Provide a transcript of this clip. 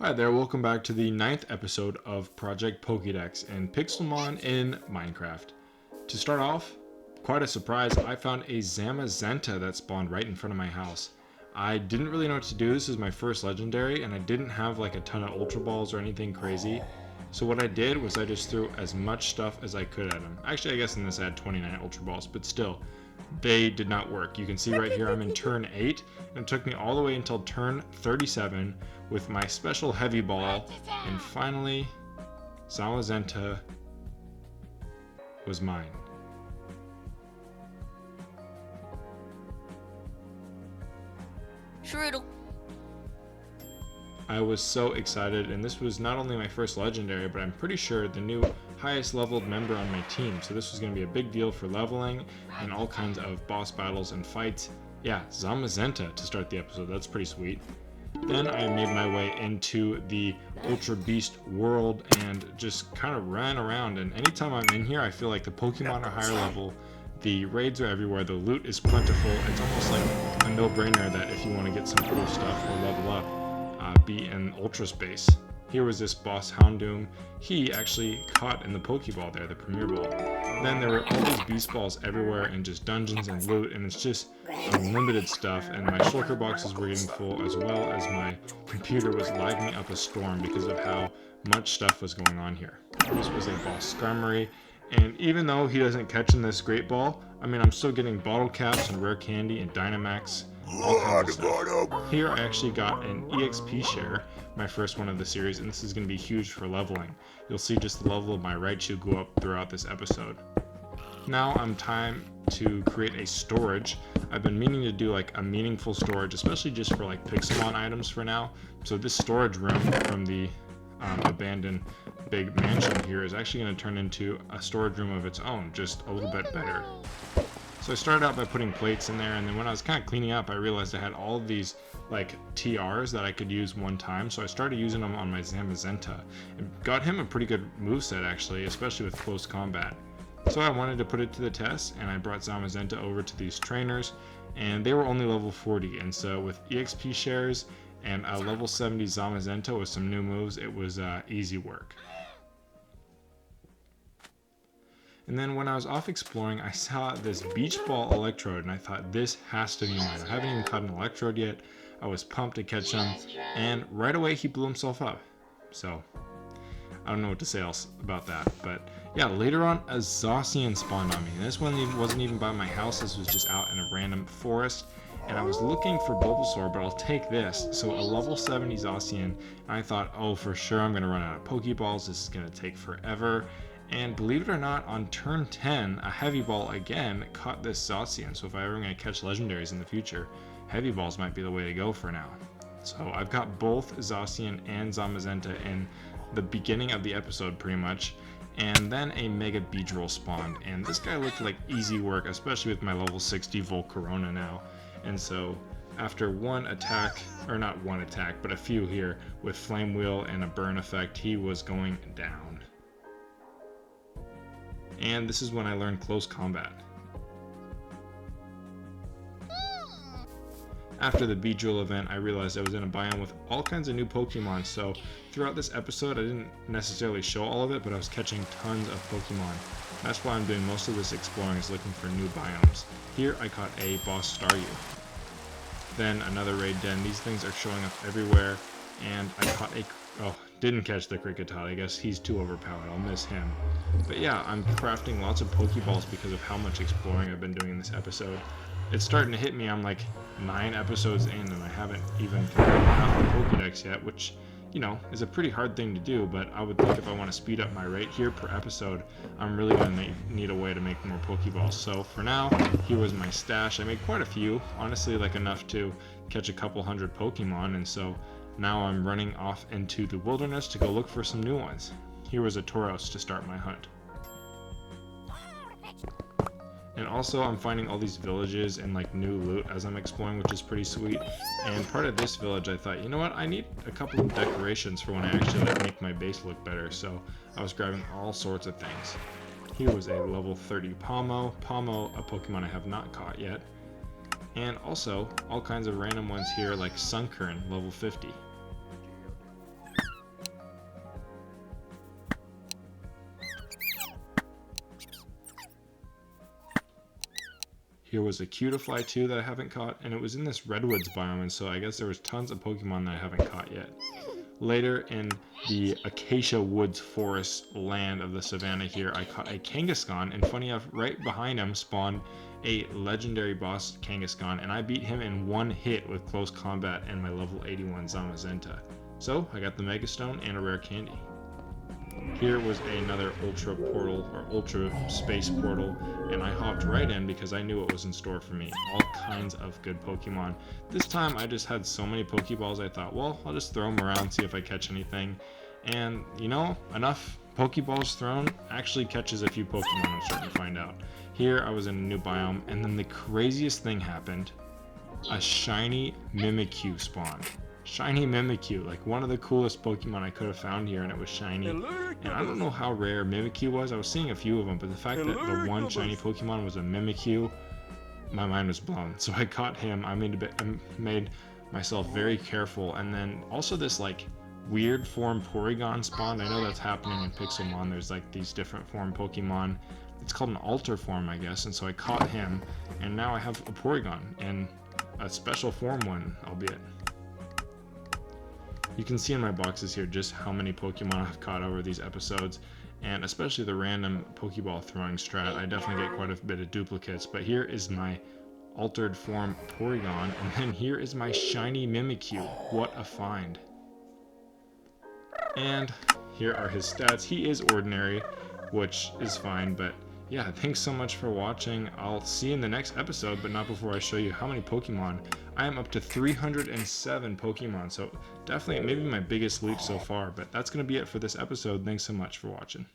Hi there, welcome back to the 9th episode of Project Pokédex and Pixelmon in Minecraft. To start off, quite a surprise, I found a Zamazenta that spawned right in front of my house. I didn't really know what to do. This is my first legendary and I didn't have like a ton of Ultra Balls or anything crazy. So what I did was I just threw as much stuff as I could at him. Actually, I guess in this I had 29 Ultra Balls, but still, they did not work. You can see right here I'm in turn 8 and it took me all the way until turn 37 with my special heavy ball, and finally Zamazenta was mine. Strudel. I was so excited, and this was not only my first legendary, but I'm pretty sure the new highest leveled member on my team, so this was going to be a big deal for leveling and all kinds of boss battles and fights. Yeah, Zamazenta to start the episode, that's pretty sweet. Then I made my way into the Ultra Beast world and just kind of ran around, and anytime I'm in here I feel like the Pokemon are higher level, the raids are everywhere, the loot is plentiful. It's almost like a no-brainer that if you want to get some cool stuff or level up, be in Ultra Space. Here was this boss Houndoom. He actually caught in the Pokeball there, the Premier Ball. Then there were all these Beast Balls everywhere and just dungeons and loot, and it's just unlimited stuff, and my shulker boxes were getting full as well as my computer was lagging up a storm because of how much stuff was going on here. This was a boss Skarmory, and even though he doesn't catch in this Great Ball, I mean, I'm still getting bottle caps and rare candy and Dynamax, all kinds of stuff. Here I actually got an EXP share, my first one of the series, and this is going to be huge for leveling. You'll see just the level of my Raichu go up throughout this episode. Now I'm time to create a storage. I've been meaning to do like a meaningful storage, especially just for like Pixelmon items for now. So this storage room from the abandoned big mansion here is actually going to turn into a storage room of its own, just a little bit better. So I started out by putting plates in there, and then when I was kind of cleaning up, I realized I had all of these like TRs that I could use one time, so I started using them on my Zamazenta and got him a pretty good moveset actually, especially with close combat. So I wanted to put it to the test, and I brought Zamazenta over to these trainers, and they were only level 40, and so with EXP shares and a level 70 Zamazenta with some new moves, it was easy work. And then when I was off exploring, I saw this beach ball electrode, and I thought, this has to be mine. I haven't even caught an electrode yet. I was pumped to catch him, and right away he blew himself up. So I don't know what to say else about that, but yeah, later on a Zacian spawned on me, and this one wasn't even by my house. This was just out in a random forest, and I was looking for Bulbasaur, but I'll take this. So a level 70 Zacian, and I thought, oh, for sure I'm going to run out of Pokeballs. This is going to take forever. And believe it or not, on turn 10, a Heavy Ball again caught this Zacian. So if I ever going to catch legendaries in the future, Heavy Balls might be the way to go for now. So I've got both Zacian and Zamazenta in the beginning of the episode pretty much. And then a Mega Beedrill spawned, and this guy looked like easy work, especially with my level 60 Volcarona now. And so after one attack, or not one attack, but a few here with Flame Wheel and a burn effect, he was going down. And this is when I learned close combat. After the Beedrill event, I realized I was in a biome with all kinds of new Pokemon, so throughout this episode I didn't necessarily show all of it, but I was catching tons of Pokemon. That's why I'm doing most of this exploring, is looking for new biomes. Here I caught a boss Staryu. Then another raid den. These things are showing up everywhere, and I caught didn't catch the Kricketot. I guess he's too overpowered. I'll miss him. But yeah, I'm crafting lots of Pokeballs because of how much exploring I've been doing in this episode. It's starting to hit me. I'm like 9 episodes in and I haven't even completed half the Pokédex yet, which, you know, is a pretty hard thing to do, but I would think if I want to speed up my rate here per episode, I'm really going to need a way to make more Pokeballs. So for now, here was my stash. I made quite a few, honestly, like enough to catch a couple hundred Pokemon, and so now I'm running off into the wilderness to go look for some new ones. Here was a Tauros to start my hunt. And also I'm finding all these villages and like new loot as I'm exploring, which is pretty sweet. And part of this village I thought, you know what, I need a couple of decorations for when I actually like make my base look better. So I was grabbing all sorts of things. Here was a level 30 Pomo, a Pokemon I have not caught yet. And also all kinds of random ones here like Sunkern, level 50. Here was a Cutiefly too that I haven't caught, and it was in this redwoods biome, and so I guess there was tons of Pokemon that I haven't caught yet. Later in the Acacia Woods Forest land of the savannah here, I caught a Kangaskhan, and funny enough, right behind him spawned a legendary boss Kangaskhan, and I beat him in one hit with close combat and my level 81 Zamazenta. So I got the Mega Stone and a rare candy. Here was another ultra portal, or ultra space portal, and I hopped right in because I knew what was in store for me. All kinds of good Pokemon. This time I just had so many Pokeballs, I thought, well, I'll just throw them around, see if I catch anything. And you know, enough Pokeballs thrown actually catches a few Pokemon, I'm starting to find out. Here I was in a new biome, and then the craziest thing happened. A shiny Mimikyu spawned. Shiny Mimikyu, like one of the coolest Pokemon I could have found here, and it was shiny. And I don't know how rare Mimikyu was. I was seeing a few of them, but the fact that the one shiny Pokemon was a Mimikyu, my mind was blown. So I caught him. I made myself very careful, and then also this like weird form Porygon spawned. I know that's happening in Pixelmon. There's like these different form Pokemon. It's called an alter form, I guess, and so I caught him, and now I have a Porygon, and a special form one, albeit. You can see in my boxes here just how many Pokemon I've caught over these episodes, and especially the random Pokeball throwing strat. I definitely get quite a bit of duplicates, but here is my altered form Porygon, and then here is my shiny Mimikyu. What a find. And here are his stats. He is ordinary, which is fine, but yeah, thanks so much for watching. I'll see you in the next episode, but not before I show you how many Pokemon. I am up to 307 Pokemon, so definitely maybe my biggest leap so far, but that's going to be it for this episode. Thanks so much for watching.